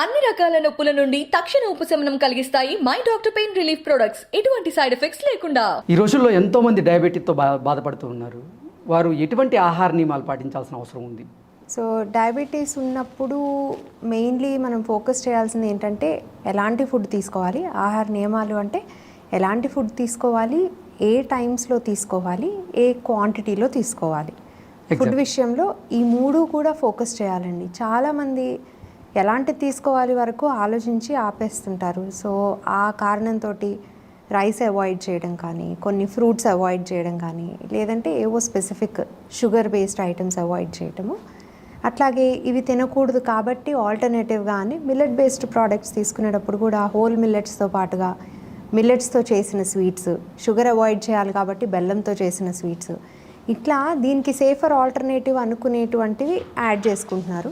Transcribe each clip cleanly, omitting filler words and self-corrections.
అన్ని రకాల నొప్పుల నుండి తక్షణ ఉపశమనం కలిగిస్తాయి my doctor pain relief products. ఎటువంటి సైడ్ ఎఫెక్ట్స్ లేకుండా. ఈ రోజుల్లో ఎంతోమంది డయాబెటీస్తో బాధపడుతూ ఉన్నారు. వారు ఎటువంటి ఆహార నియమాలు పాటించాల్సిన అవసరం ఉంది? సో డయాబెటీస్ ఉన్నప్పుడు మెయిన్లీ మనం ఫోకస్ చేయాల్సింది ఏంటంటే ఎలాంటి ఫుడ్ తీసుకోవాలి. ఆహార నియమాలు అంటే ఎలాంటి ఫుడ్ తీసుకోవాలి, ఏ టైమ్స్లో తీసుకోవాలి, ఏ క్వాంటిటీలో తీసుకోవాలి. ఫుడ్ విషయంలో ఈ మూడు కూడా ఫోకస్ చేయాలండి. చాలామంది ఎలాంటి తీసుకోవాలి వరకు ఆలోచించి ఆపేస్తుంటారు. సో ఆ కారణంతో రైస్ అవాయిడ్ చేయడం కానీ, కొన్ని ఫ్రూట్స్ అవాయిడ్ చేయడం కానీ, లేదంటే ఏవో specific sugar based items avoid చేయటము. అట్లాగే ఇవి తినకూడదు కాబట్టి ఆల్టర్నేటివ్గా అని మిల్లెట్ బేస్డ్ ప్రోడక్ట్స్ తీసుకునేటప్పుడు కూడా హోల్ మిల్లెట్స్తో పాటుగా మిల్లెట్స్తో చేసిన స్వీట్స్, షుగర్ అవాయిడ్ చేయాలి కాబట్టి బెల్లంతో చేసిన స్వీట్స్, ఇట్లా దీనికి సేఫర్ ఆల్టర్నేటివ్ అనుకునేటువంటివి యాడ్ చేసుకుంటున్నారు.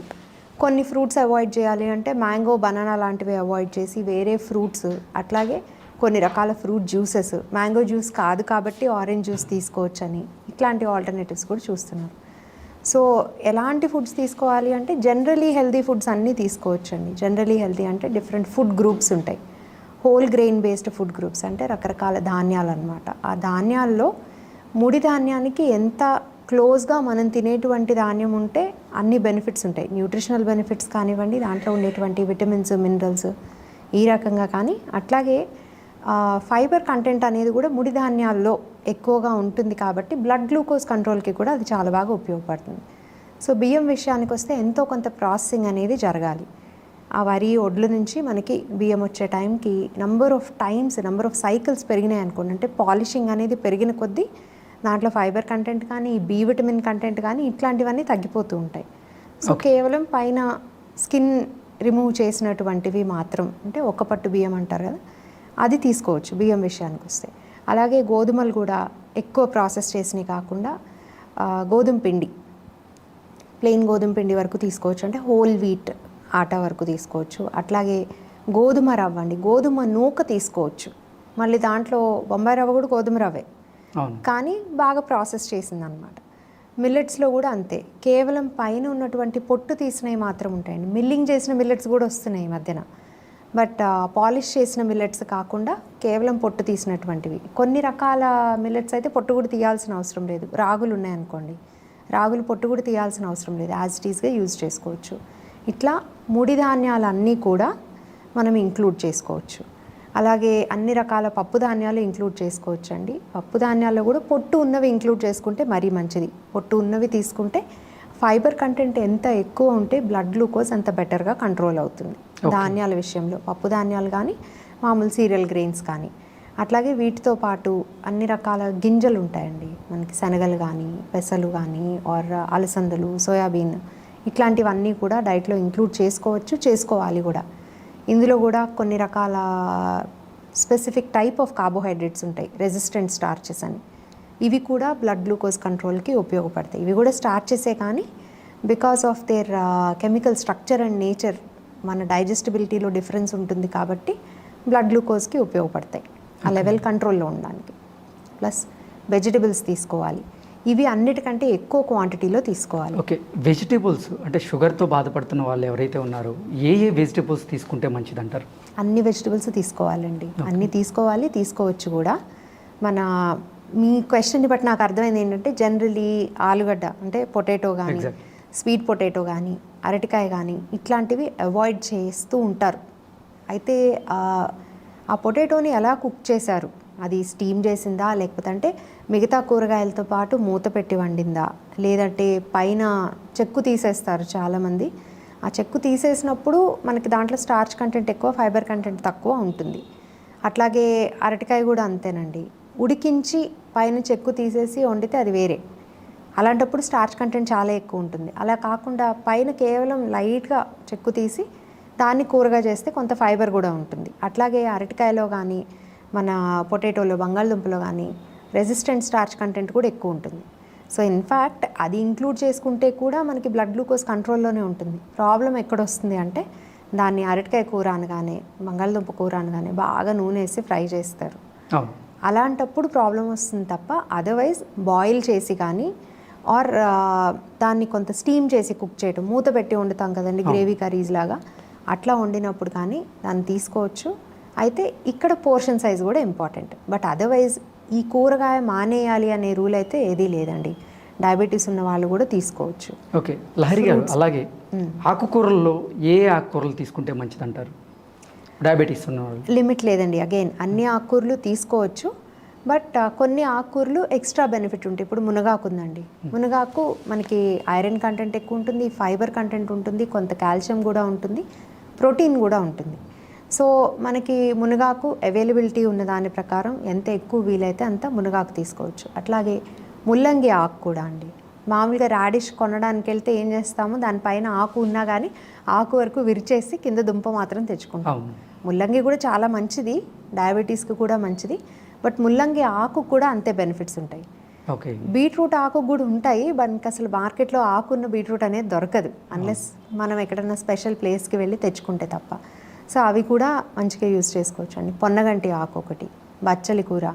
కొన్ని ఫ్రూట్స్ అవాయిడ్ చేయాలి అంటే మ్యాంగో, బనానా లాంటివి అవాయిడ్ చేసి వేరే ఫ్రూట్స్, అట్లాగే కొన్ని రకాల ఫ్రూట్ జ్యూసెస్, మ్యాంగో జ్యూస్ కాదు కాబట్టి ఆరెంజ్ జ్యూస్ తీసుకోవచ్చని, ఇట్లాంటి ఆల్టర్నేటివ్స్ కూడా చూస్తున్నారు. సో ఎలాంటి ఫుడ్స్ తీసుకోవాలి అంటే జనరలీ హెల్తీ ఫుడ్స్ అన్నీ తీసుకోవచ్చండి. జనరలీ హెల్తీ అంటే డిఫరెంట్ ఫుడ్ గ్రూప్స్ ఉంటాయి. Whole grain based food groups అంటే రకరకాల ధాన్యాలు అనమాట. ఆ ధాన్యాల్లో ముడి ధాన్యానికి ఎంత క్లోజ్గా మనం తినేటువంటి ధాన్యం ఉంటే అన్ని బెనిఫిట్స్ ఉంటాయి. న్యూట్రిషనల్ బెనిఫిట్స్ కానివ్వండి, దాంట్లో ఉండేటువంటి విటమిన్స్, మినరల్స్ ఈ రకంగా కానీ, అట్లాగే ఫైబర్ కంటెంట్ అనేది కూడా ముడి ధాన్యాల్లో ఎక్కువగా ఉంటుంది కాబట్టి బ్లడ్ గ్లూకోజ్ కంట్రోల్కి కూడా అది చాలా బాగా ఉపయోగపడుతుంది. సో బియ్యం విషయానికి వస్తే ఎంతో కొంత ప్రాసెసింగ్ అనేది జరగాలి. ఆ వరి ఒడ్ల నుంచి మనకి బియ్యం వచ్చే టైంకి నెంబర్ ఆఫ్ సైకిల్స్ పెరిగినాయి అనుకోండి, అంటే పాలిషింగ్ అనేది పెరిగిన కొద్దీ దాంట్లో ఫైబర్ కంటెంట్ కానీ, బి విటమిన్ కంటెంట్ కానీ ఇట్లాంటివన్నీ తగ్గిపోతూ ఉంటాయి. సో కేవలం పైన స్కిన్ రిమూవ్ చేసినటువంటివి మాత్రం, అంటే ఒక పట్టు బియ్యం అంటారు కదా, అది తీసుకోవచ్చు బియ్యం విషయానికి వస్తే. అలాగే గోధుమలు కూడా ఎక్కువ ప్రాసెస్ చేసినవి కాకుండా గోధుమ పిండి, ప్లెయిన్ గోధుమ పిండి వరకు తీసుకోవచ్చు, అంటే హోల్ వీట్ ఆటా వరకు తీసుకోవచ్చు. అట్లాగే గోధుమ రవ్వ అండి, గోధుమ నూక తీసుకోవచ్చు. మళ్ళీ దాంట్లో బొంబాయి రవ్వ కూడా గోధుమ రవ్వే కానీ బాగా ప్రాసెస్ చేసిందనమాట. మిల్లెట్స్లో కూడా అంతే, కేవలం పైన ఉన్నటువంటి పొట్టు తీసినవి మాత్రం ఉంటాయండి. మిల్లింగ్ చేసిన మిల్లెట్స్ కూడా వస్తున్నాయి ఈ మధ్యన, బట్ పాలిష్ చేసిన మిల్లెట్స్ కాకుండా కేవలం పొట్టు తీసినటువంటివి. కొన్ని రకాల మిల్లెట్స్ అయితే పొట్టు కూడా తీయాల్సిన అవసరం లేదు. రాగులు ఉన్నాయనుకోండి, రాగులు పొట్టు కూడా తీయాల్సిన అవసరం లేదు, యాజ్ ఇట్ ఈస్గా యూజ్ చేసుకోవచ్చు. ఇట్లా ముడి ధాన్యాలన్నీ కూడా మనం ఇంక్లూడ్ చేసుకోవచ్చు. అలాగే అన్ని రకాల పప్పు ధాన్యాలు ఇంక్లూడ్ చేసుకోవచ్చు అండి. పప్పు ధాన్యాల్లో కూడా పొట్టు ఉన్నవి ఇంక్లూడ్ చేసుకుంటే మరీ మంచిది. పొట్టు ఉన్నవి తీసుకుంటే ఫైబర్ కంటెంట్ ఎంత ఎక్కువ ఉంటే బ్లడ్ గ్లూకోజ్ అంత బెటర్గా కంట్రోల్ అవుతుంది. ధాన్యాల విషయంలో పప్పు ధాన్యాలు కానీ, మామూలు సీరియల్ గ్రెయిన్స్ కానీ, అట్లాగే వీటితో పాటు అన్ని రకాల గింజలు ఉంటాయండి మనకి, శనగలు కానీ, పెసలు కానీ, ఆర్ అలసందలు, సోయాబీన్, ఇట్లాంటివన్నీ కూడా డైట్లో ఇంక్లూడ్ చేసుకోవచ్చు, చేసుకోవాలి కూడా. ఇందులో కూడా కొన్ని రకాల స్పెసిఫిక్ టైప్ ఆఫ్ కార్బోహైడ్రేట్స్ ఉంటాయి, రెసిస్టెంట్ స్టార్చెస్ అని. ఇవి కూడా బ్లడ్ గ్లూకోజ్ కంట్రోల్కి ఉపయోగపడతాయి. ఇవి కూడా స్టార్చెసే కానీ because of their chemical structure and nature మన డైజెస్టిబిలిటీలో డిఫరెన్స్ ఉంటుంది కాబట్టి బ్లడ్ గ్లూకోజ్కి ఉపయోగపడతాయి, ఆ లెవెల్ కంట్రోల్లో ఉండడానికి. ప్లస్ వెజిటబుల్స్ తీసుకోవాలి. ఇవి అన్నిటికంటే ఎక్కువ క్వాంటిటీలో తీసుకోవాలి. ఓకే, వెజిటేబుల్స్ అంటే షుగర్తో బాధపడుతున్న వాళ్ళు ఎవరైతే ఉన్నారో ఏ వెజిటేబుల్స్ తీసుకుంటే మంచిది అంటారు? అన్ని వెజిటబుల్స్ తీసుకోవాలండి. అన్నీ తీసుకోవాలి, తీసుకోవచ్చు కూడా. మీ క్వశ్చన్ని బట్టి నాకు అర్థమైంది ఏంటంటే జనరలీ ఆలుగడ్డ అంటే పొటాటో కానీ, స్వీట్ పొటాటో కానీ, అరటికాయ కానీ ఇట్లాంటివి అవాయిడ్ చేస్తూ ఉంటారు. అయితే ఆ పొటాటోని ఎలా కుక్ చేశారు, అది స్టీమ్ చేసిందా, లేకపోతే అంటే మిగతా కూరగాయలతో పాటు మూత పెట్టి వండిందా, లేదంటే పైన చెక్కు తీసేస్తారు చాలామంది. ఆ చెక్కు తీసేసినప్పుడు మనకి దాంట్లో స్టార్చ్ కంటెంట్ ఎక్కువ, ఫైబర్ కంటెంట్ తక్కువ ఉంటుంది. అట్లాగే అరటికాయ కూడా అంతేనండి, ఉడికించి పైన చెక్కు తీసేసి వండితే అది వేరే, అలాంటప్పుడు స్టార్చ్ కంటెంట్ చాలా ఎక్కువ ఉంటుంది. అలా కాకుండా పైన కేవలం లైట్గా చెక్కు తీసి దాన్ని కూరగా చేస్తే కొంత ఫైబర్ కూడా ఉంటుంది. అట్లాగే అరటికాయలో కానీ, మన పొటాటోలో, బంగాళదుంపలో కానీ రెసిస్టెంట్ స్టార్చ్ కంటెంట్ కూడా ఎక్కువ ఉంటుంది. సో ఇన్ఫ్యాక్ట్ అది ఇంక్లూడ్ చేసుకుంటే కూడా మనకి బ్లడ్ గ్లూకోజ్ కంట్రోల్లోనే ఉంటుంది. ప్రాబ్లం ఎక్కడొస్తుంది అంటే దాన్ని అరటికాయ కూర అనగానే, బంగాళదుంప కూర అనగానే బాగా నూనె వేసి ఫ్రై చేస్తారు. అలాంటప్పుడు ప్రాబ్లం వస్తుంది తప్ప అదర్వైజ్ బాయిల్ చేసి కానీ, ఆర్ దాన్ని కొంత స్టీమ్ చేసి కుక్ చేయటం, మూత పెట్టి వండుతాం కదండి గ్రేవీ కర్రీస్ లాగా, అట్లా వండినప్పుడు కానీ దాన్ని తీసుకోవచ్చు. అయితే ఇక్కడ పోర్షన్ సైజ్ కూడా ఇంపార్టెంట్. బట్ అదర్వైజ్ ఈ కూరగాయ మానేయాలి అనే రూల్ అయితే ఏదీ లేదండి. డయాబెటీస్ ఉన్న వాళ్ళు కూడా తీసుకోవచ్చు. ఓకే లహరి గారు, అలాగే ఆకుకూరల్లో ఏ ఆకుకూరలు తీసుకుంటే మంచిదంటారు డయాబెటీస్ ఉన్నవాళ్ళు? లిమిట్ లేదండి. అగైన్ అన్ని ఆకుకూరలు తీసుకోవచ్చు. బట్ కొన్ని ఆకుకూరలు ఎక్స్ట్రా బెనిఫిట్ ఉంటాయి. ఇప్పుడు మునగాకు ఉందండి. మునగాకు మనకి ఐరన్ కంటెంట్ ఎక్కువ ఉంటుంది, ఫైబర్ కంటెంట్ ఉంటుంది, కొంత కాల్షియం కూడా ఉంటుంది, ప్రోటీన్ కూడా ఉంటుంది. సో మనకి మునగాకు అవైలబిలిటీ ఉన్న దాని ప్రకారం ఎంత ఎక్కువ వీలైతే అంత మునగాకు తీసుకోవచ్చు. అట్లాగే ముల్లంగి ఆకు కూడా అండి. మామూలుగా రాడిష్ కొనడానికి వెళ్తే ఏం చేస్తాము, దానిపైన ఆకు ఉన్నా కానీ ఆకు వరకు విరిచేసి కింద దుంప మాత్రం తెచ్చుకుంటాం. ముల్లంగి కూడా చాలా మంచిది, డయాబెటీస్కి కూడా మంచిది. బట్ ముల్లంగి ఆకు కూడా అంతే బెనిఫిట్స్ ఉంటాయి. ఓకే బీట్రూట్ ఆకు కూడా ఉంటాయి, బట్ అసలు మార్కెట్లో ఆకున్న బీట్రూట్ అనేది దొరకదు అన్లెస్ మనం ఎక్కడన్నా స్పెషల్ ప్లేస్కి వెళ్ళి తెచ్చుకుంటే తప్ప. సో అవి కూడా మంచిగా యూజ్ చేసుకోవచ్చు అండి. పొన్నగంటి ఆకు ఒకటి, బచ్చలి కూర,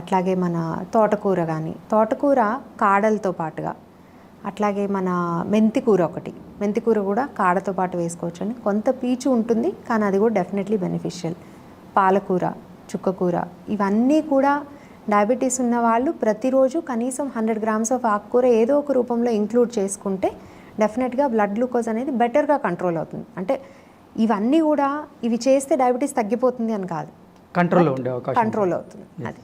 అట్లాగే మన తోటకూర కానీ, తోటకూర కాడలతో పాటుగా, అట్లాగే మన మెంతి కూర ఒకటి, మెంతి కూర కూడా కాడతో పాటు వేసుకోవచ్చు అండి. కొంత పీచు ఉంటుంది కానీ అది కూడా డెఫినెట్లీ బెనిఫిషియల్. పాలకూర, చుక్కకూర, ఇవన్నీ కూడా డయాబెటీస్ ఉన్న వాళ్ళు ప్రతిరోజు కనీసం 100 grams ఆఫ్ ఆకుకూర ఏదో ఒక రూపంలో ఇంక్లూడ్ చేసుకుంటే డెఫినెట్గా బ్లడ్ గ్లూకోజ్ అనేది బెటర్గా కంట్రోల్ అవుతుంది. అంటే ఇవన్నీ కూడా ఇవి చేస్తే డయాబెటీస్ తగ్గిపోతుంది అని కాదు, కంట్రోల్లో ఉండే అవకాశం కంట్రోల్ అవుతుంది అది.